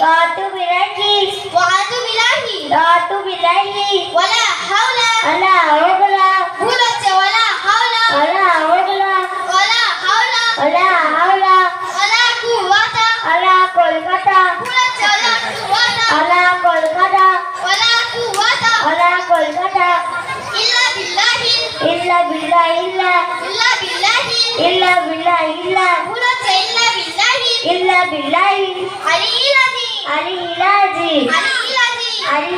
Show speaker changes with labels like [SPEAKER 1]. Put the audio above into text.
[SPEAKER 1] Ratu billahi.
[SPEAKER 2] Wa'adu billahi.
[SPEAKER 1] Ratu billahi.
[SPEAKER 2] Wala hawla.
[SPEAKER 1] Ala hawla.
[SPEAKER 2] ভুল হচ্ছে ওয়ালা হাওলা
[SPEAKER 1] Ala hawla.
[SPEAKER 2] ওয়ালা হাওলা
[SPEAKER 1] Ala hawla.
[SPEAKER 2] ওয়ালা কুওয়াতা
[SPEAKER 1] Ala Kolkata.
[SPEAKER 2] ভুল হচ্ছে ওয়ালা কুওয়াতা
[SPEAKER 1] Ala Kolkata.
[SPEAKER 2] ওয়ালা কুওয়াতা
[SPEAKER 1] Ala Kolkata.
[SPEAKER 2] ইল্লা বিল্লাহি
[SPEAKER 1] Illa billahi illa.
[SPEAKER 2] ইল্লা বিল্লাহি
[SPEAKER 1] Illa billahi illa.
[SPEAKER 2] ভুল হচ্ছে ইল্লা বিল্লাহি
[SPEAKER 1] Illa billahi.
[SPEAKER 2] আলী ইলাহি
[SPEAKER 1] Ali ilazi.
[SPEAKER 2] আলী ইলাহি
[SPEAKER 1] Ali